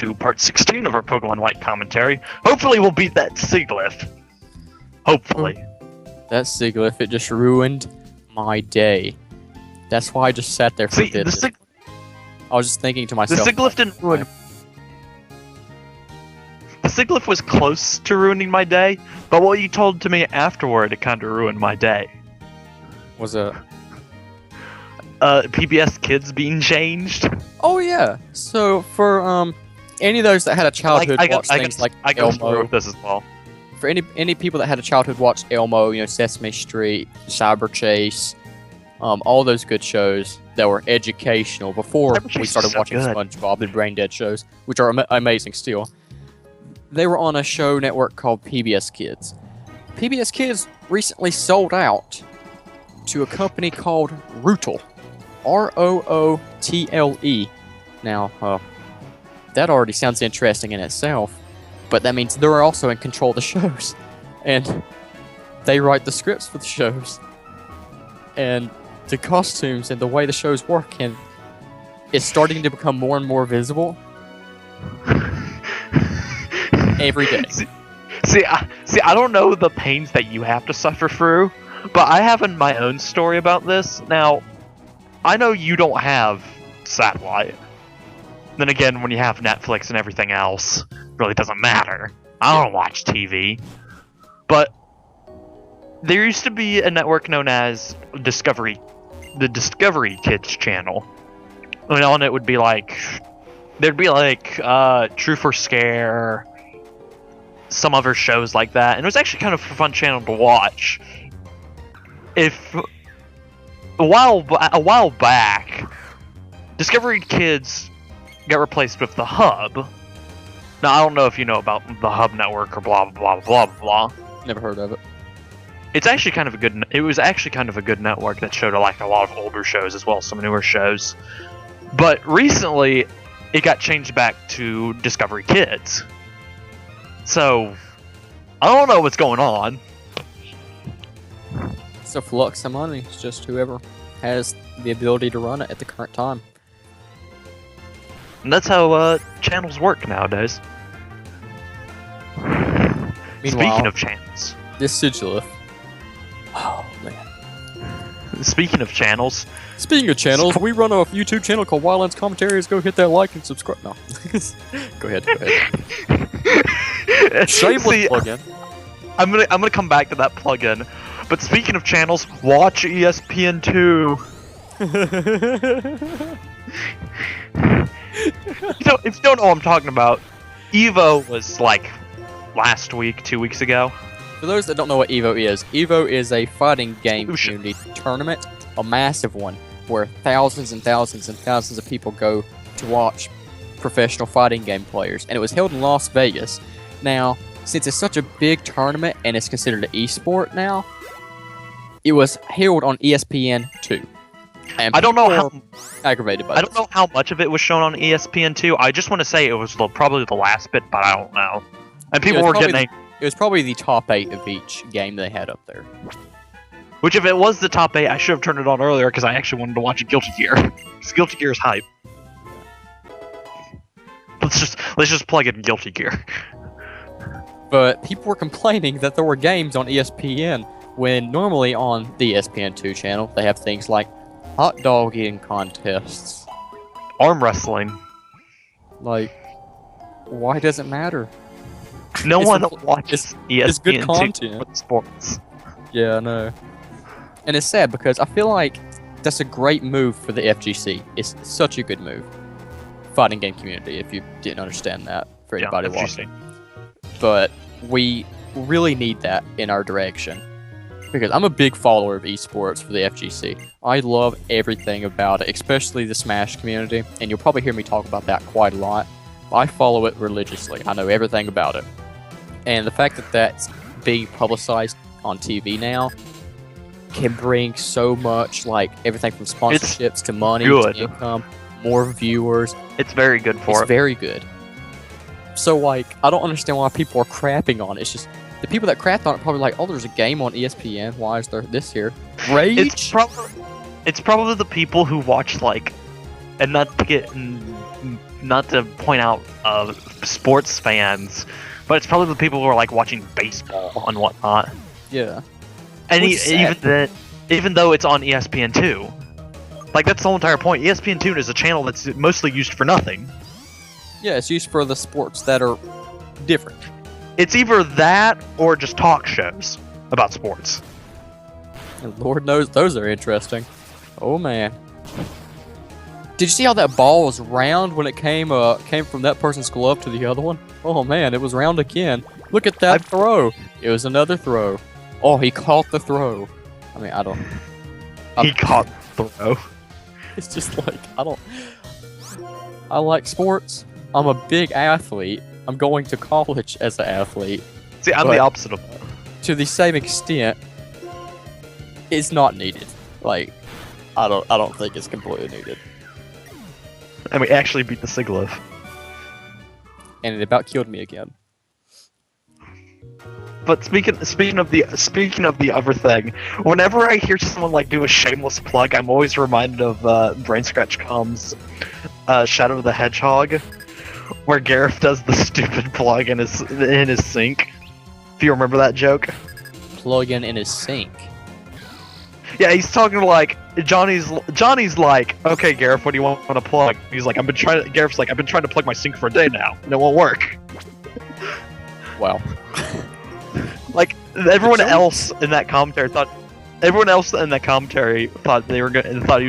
to part 16 of our Pokemon White commentary. Hopefully we'll beat that Sigilyph. Hopefully. That Sigilyph, it just ruined my day. That's why I just sat there for a bit. I was just thinking to myself... The Sigilyph didn't ruin... The Sigilyph was close to ruining my day, but what you told to me afterward, it kind of ruined my day. Was it... PBS Kids being changed. Oh yeah. So for any of those that had a childhood watch things like Elmo, this as well. For any people that had a childhood watch Elmo, you know, Sesame Street, Cyber Chase, all those good shows that were educational before we started watching SpongeBob and Brain Dead shows, which are amazing still. They were on a show network called PBS Kids. PBS Kids recently sold out to a company called Rootle. R-O-O-T-L-E. Now, that already sounds interesting in itself, but that means they're also in control of the shows. And they write the scripts for the shows. And the costumes and the way the shows work, and it's starting to become more and more visible every day. See, I don't know the pains that you have to suffer through, but I have my own story about this. Now, I know you don't have satellite. Then again, when you have Netflix and everything else, it really doesn't matter. I don't watch TV. But there used to be a network known as Discovery, the Discovery Kids channel. And on it would be like, there'd be like Truth or Scare, some other shows like that. And it was actually kind of a fun channel to watch. A while back, Discovery Kids got replaced with the Hub. Now, I don't know if you know about the Hub network or blah blah blah blah blah. Never heard of it. It's actually kind of a good. It was actually kind of a good network that showed like a lot of older shows as well as some newer shows. But recently, it got changed back to Discovery Kids. So, I don't know what's going on. It's a flux of money. It's just whoever has the ability to run it at the current time. And that's how channels work nowadays. Speaking of channels. This Sigilyph. Oh, man. Speaking of channels. Speaking of channels, we run a YouTube channel called Wildlands Commentaries. Go hit that like and subscribe. No. Go ahead. Shameless plug-in. I'm gonna come back to that plug-in. But speaking of channels, watch ESPN2. If you don't know what I'm talking about, EVO was like last week, 2 weeks ago. For those that don't know what EVO is a fighting game community tournament, a massive one, where thousands and thousands and thousands of people go to watch professional fighting game players. And it was held in Las Vegas. Now, since it's such a big tournament and it's considered an esport now, it was held on ESPN 2. And I don't know how aggravated by I don't know how much of it was shown on ESPN 2. I just want to say it was probably the last bit, but I don't know. And people were getting it was probably the top 8 of each game they had up there. Which, if it was the top 8, I should have turned it on earlier because I actually wanted to watch Guilty Gear. Because Guilty Gear is hype. Let's just plug in Guilty Gear. But people were complaining that there were games on ESPN when normally on the ESPN2 channel they have things like hot dog eating contests, arm wrestling. Like, why does it matter? No one watches ESPN2 it's good content. For sports. Yeah, I know. And it's sad because I feel like that's a great move for the FGC. It's such a good move. Fighting game community, if you didn't understand that, for anybody watching. But we really need that in our direction. Because I'm a big follower of esports for the FGC. I love everything about it, especially the Smash community. And you'll probably hear me talk about that quite a lot. I follow it religiously. I know everything about it. And the fact that that's being publicized on TV now can bring so much, like, everything from sponsorships to money to income, more viewers. It's very good for it. It's very good. So, like, I don't understand why people are crapping on it. It's just, the people that crapped on it probably like, oh, there's a game on ESPN. Why is there this here? Rage? It's probably the people who watch, like, and not to point out sports fans, but it's probably the people who are like watching baseball and whatnot. Yeah. And even though it's on ESPN2, like that's the whole entire point. ESPN2 is a channel that's mostly used for nothing. Yeah, it's used for the sports that are different. It's either that or just talk shows about sports. And Lord knows those are interesting. Oh man. Did you see how that ball was round when it came from that person's glove to the other one? Oh man, it was round again. Look at that throw. It was another throw. Oh, he caught the throw. I mean, he caught the throw. It's just like, I like sports. I'm a big athlete. I'm going to college as an athlete. See, I'm the opposite of that. To the same extent, it's not needed. Like, I don't think it's completely needed. And we actually beat the Sigilyph. And it about killed me again. But speaking of the other thing, whenever I hear someone like do a shameless plug, I'm always reminded of Brain Scratch Com's Shadow of the Hedgehog, where Gareth does the stupid plug in his sink. If you remember that joke. Plug in his sink. Yeah, he's talking like Johnny's like, okay, Gareth, what do you want to plug? He's like, Gareth's like, I've been trying to plug my sink for a day now, and it won't work. Wow. Like everyone else in that commentary thought he was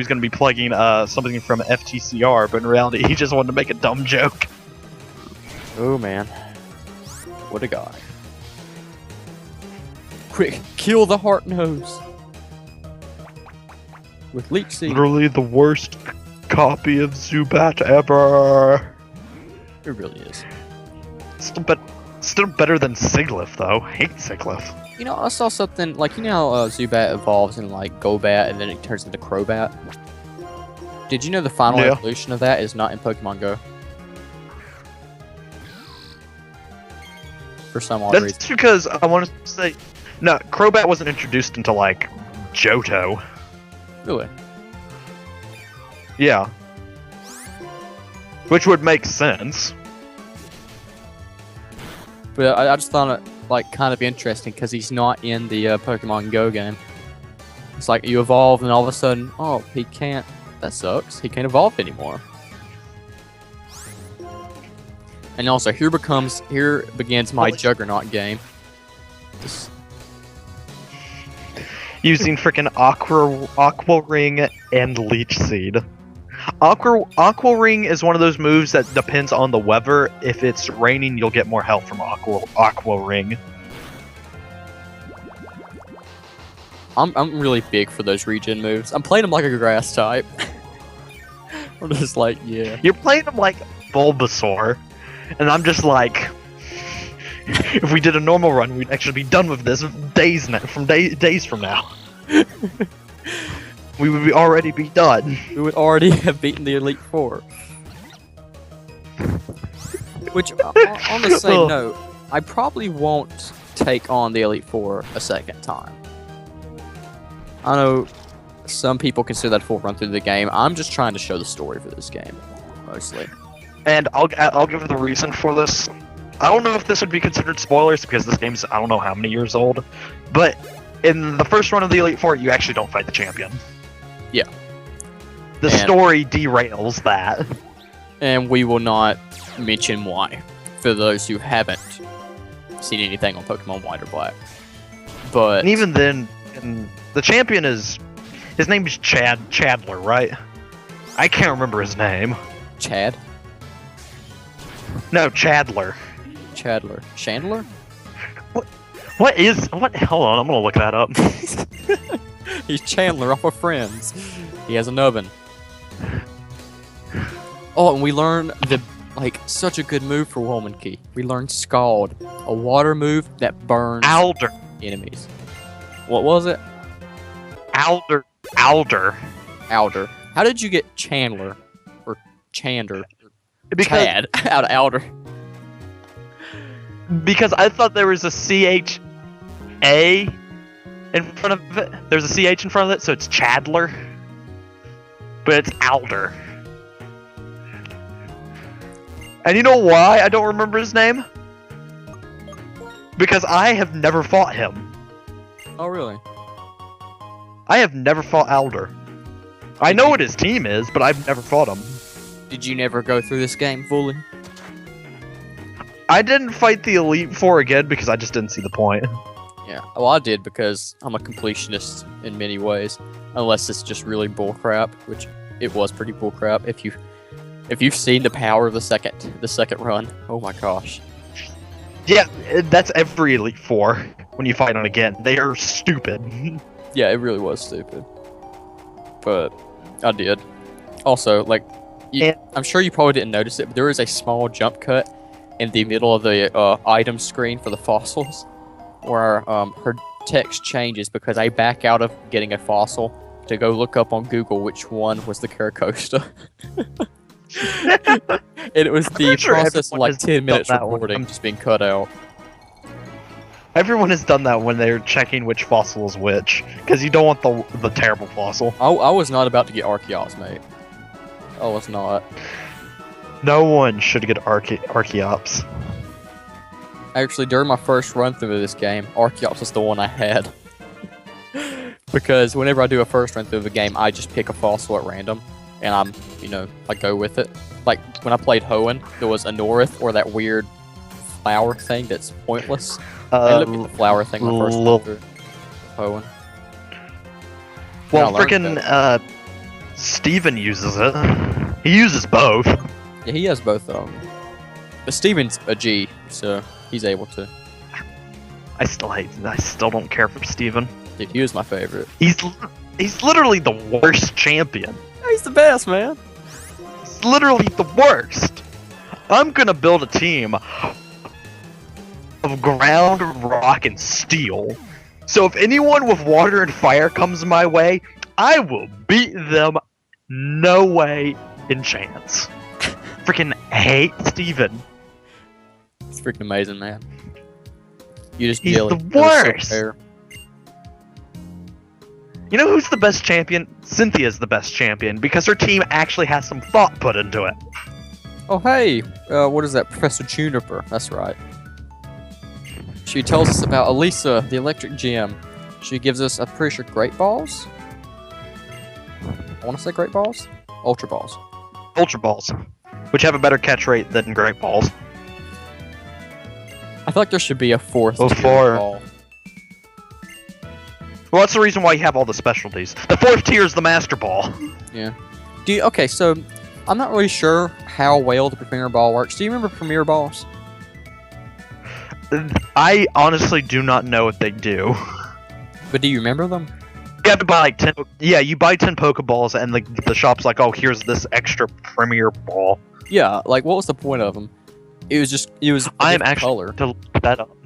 gonna be plugging something from FTCR, but in reality he just wanted to make a dumb joke. Oh man, what a guy! Quick, kill the heart nose with leech seed. Literally the worst copy of Zubat ever. It really is. Still better than Sigilyph, though. Hate Sigilyph. You know, I saw something, like, you know how Zubat evolves in, like, Golbat, and then it turns into Crobat? Did you know the final evolution of that is not in Pokemon Go? For some odd reason. That's because, I want to say... No, Crobat wasn't introduced until, like, Johto. Really? Yeah. Which would make sense. But I just found it, like, kind of interesting, because he's not in the Pokemon Go game. It's like, you evolve, and all of a sudden, oh, he can't... That sucks. He can't evolve anymore. And also, here begins my Juggernaut game. Using frickin' Aqua Ring and Leech Seed. Aqua Ring is one of those moves that depends on the weather. If it's raining, you'll get more health from Aqua Ring. I'm really big for those regen moves. I'm playing them like a grass type. I'm just like, yeah. You're playing them like Bulbasaur, and I'm just like, if we did a normal run, we'd actually be done with this days from now. We would already be done. We would already have beaten the Elite Four. Which, on the same note, I probably won't take on the Elite Four a second time. I know some people consider that a full run through the game. I'm just trying to show the story for this game, mostly. And I'll give the reason for this. I don't know if this would be considered spoilers because this game's I don't know how many years old, but in the first run of the Elite Four, you actually don't fight the champion. Yeah. The story derails that. And we will not mention why, for those who haven't seen anything on Pokemon White or Black. But and even then, the champion his name is Chadler, right? I can't remember his name. Chad? No, Chadler. Chandler? What? Hold on, I'm gonna look that up. He's Chandler off of Friends. He has an oven. Oh, and we learn such a good move for Womankey. We learned Scald, a water move that burns enemies. What was it? Alder. How did you get Chandler or Chander? Chad out of Alder. Because I thought there was a CHA in front of it. There's a CH in front of it, so it's Chadler. But it's Alder. And you know why I don't remember his name? Because I have never fought him. Oh, really? I have never fought Alder. I know what his team is, but I've never fought him. Did you never go through this game fully? I didn't fight the Elite Four again because I just didn't see the point. Yeah, well, I did because I'm a completionist in many ways, unless it's just really bullcrap, which it was pretty bullcrap. If you've seen the power of the second run, oh my gosh. Yeah, that's every Elite Four when you fight them again. They are stupid. Yeah, it really was stupid, but I did. Also, like, I'm sure you probably didn't notice it, but there is a small jump cut in the middle of the item screen for the fossils, where her text changes because I back out of getting a fossil to go look up on Google which one was the Caracosta. And it was the process of like 10 minutes recording just being cut out. Everyone has done that when they're checking which fossil is which, because you don't want the terrible fossil. I was not about to get Archeops, mate. I was not. No one should get Archeops. Actually, during my first run through of this game, Archeops was the one I had. Because whenever I do a first run through of a game, I just pick a fossil at random, and I go with it. Like, when I played Hoenn, there was a Norith, or that weird flower thing that's pointless. I looked at the flower thing my first run through Hoenn. Well, frickin' Steven uses it. He uses both. Yeah, he has both of them. But Steven's a G, so he's able to. I still don't care for Steven. Dude, he was my favorite. He's literally the worst champion. He's the best, man. He's literally the worst. I'm gonna build a team of ground, rock, and steel. So if anyone with water and fire comes my way, I will beat them. No way in chance. Freaking hate Steven. It's freaking amazing, man. You just He's the worst. So you know who's the best champion? Cynthia's the best champion because her team actually has some thought put into it. Oh hey, what is that? Professor Juniper. That's right. She tells us about Elisa, the electric gem. She gives us, I'm pretty sure, great balls? I want to say great balls? Ultra balls. Ultra balls. Which have a better catch rate than great balls. I feel like there should be a fourth ball. Well, that's the reason why you have all the specialties. The fourth tier is the Master Ball. Yeah. Okay, so I'm not really sure how well the Premier Ball works. Do you remember Premier Balls? I honestly do not know what they do. But do you remember them? You have to buy 10. Yeah, you buy 10 Pokeballs, and the shop's like, "Oh, here's this extra Premier Ball." Yeah, like what was the point of them? It was. I am actually color. To look that up.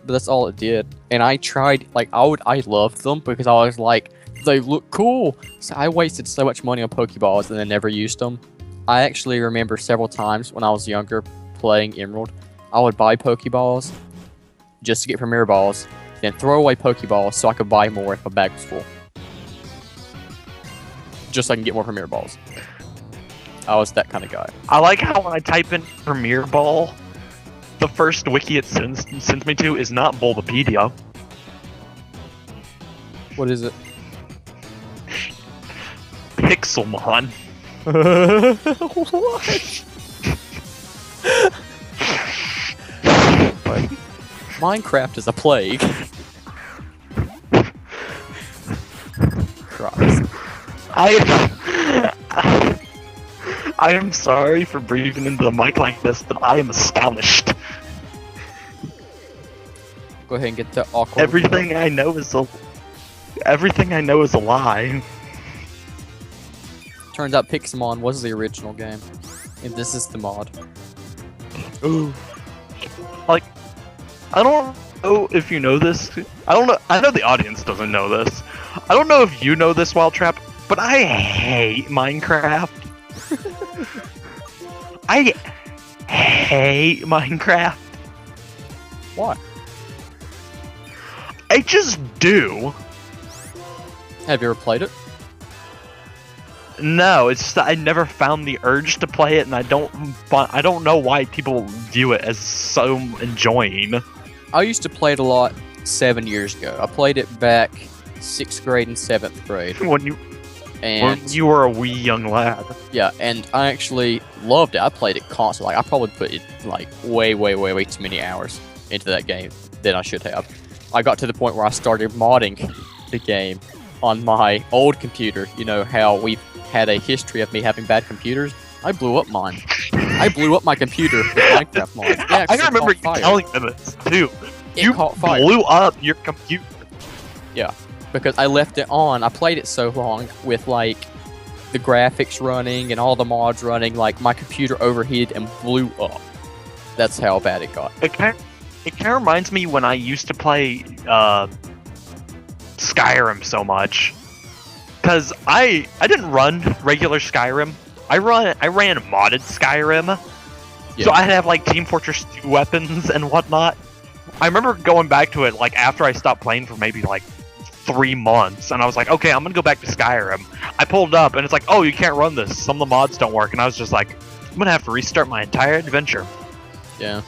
But that's all it did. And I tried. Like I loved them because I was like, they look cool. So I wasted so much money on Pokeballs and then never used them. I actually remember several times when I was younger playing Emerald, I would buy Pokeballs just to get Premier Balls, then throw away Pokeballs so I could buy more if my bag was full. Just so I can get more Premier Balls. I was that kind of guy. I like how when I type in Premier Ball, the first wiki it sends me to is not Bulbapedia. What is it? Pixelmon. What? Minecraft is a plague. Christ. I am sorry for breathing into the mic like this, but I am astonished. Go ahead and get the awkward. Everything I know is a lie. Turns out Pixelmon was the original game, and this is the mod. Ooh. Like, I don't know if you know this. I don't know. I know the audience doesn't know this. I don't know if you know this, Wildtrap, but I hate Minecraft. I hate Minecraft. Why? I just do. Have you ever played it? No, it's just that I never found the urge to play it, and I don't know why people view it as so enjoying. I used to play it a lot 7 years ago. I played it back 6th grade and 7th grade. when you were a wee young lad. Yeah, and I actually loved it. I played it constantly. Like, I probably put it like way too many hours into that game than I should have. I got to the point where I started modding the game on my old computer. You know how we've had a history of me having bad computers? I blew up mine. I blew up my computer with Minecraft mods. Yeah, I remember you telling them this too. You fire. blew up your computer. Yeah, because I left it on. I played it so long with like the graphics running and all the mods running, like my computer overheated and blew up. That's how bad it got. It kind of reminds me when I used to play Skyrim so much, because I didn't run regular Skyrim. I ran modded Skyrim, so I'd have like Team Fortress 2 weapons and whatnot. I remember going back to it like after I stopped playing for maybe like 3 months, and I was like, okay, I'm gonna go back to Skyrim. I pulled up, and it's like, oh, you can't run this. Some of the mods don't work, and I was just like, I'm gonna have to restart my entire adventure. Yeah.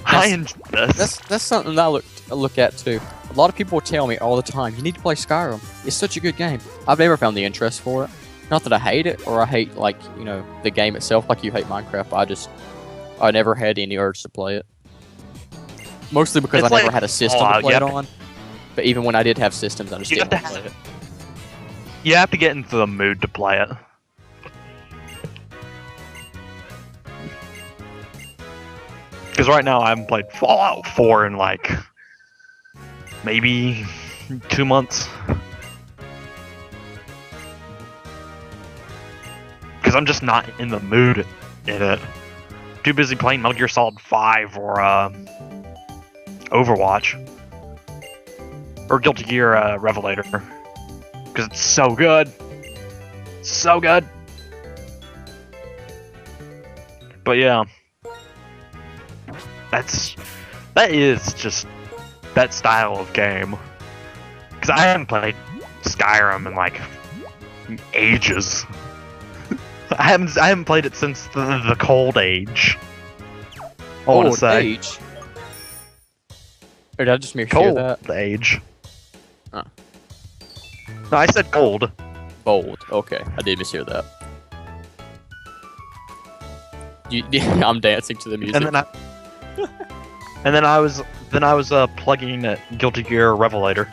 I enjoy this. That's something that I look at too. A lot of people tell me all the time, you need to play Skyrim. It's such a good game. I've never found the interest for it. Not that I hate it, or I hate, like, you know, the game itself, like you hate Minecraft. I never had any urge to play it. Mostly because I never had a system to play it on. But even when I did have systems, I just didn't want to play it. You have to get into the mood to play it. Because right now I haven't played Fallout 4 in like maybe 2 months. Because I'm just not in the mood in it. Too busy playing Metal Gear Solid 5 or Overwatch. Or Guilty Gear Revelator. Because it's so good. So good. But yeah. That is just that style of game. Because I haven't played Skyrim in like ages. I haven't played it since the Cold Age. I want to say. Age? Or did I just hear Cold that? Age. Huh. No, I said gold. Bold. Okay, I did mishear that. I'm dancing to the music. And then I was plugging Guilty Gear Revelator.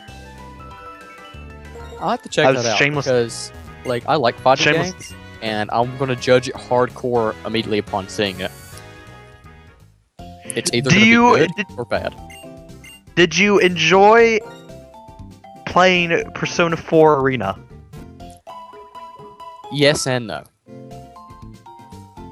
I'll have to check that out because, like, I like fighting games, and I'm gonna judge it hardcore immediately upon seeing it. It's either gonna be good or bad. Did you enjoy playing Persona 4 Arena? Yes and no.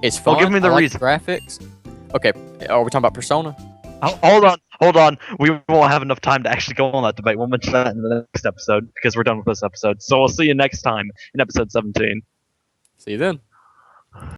It's fun. Well, give me the reason. Graphics. Okay, are we talking about Persona? Hold on. We won't have enough time to actually go on that debate. We'll mention that in the next episode because we're done with this episode. So we'll see you next time in episode 17. See you then.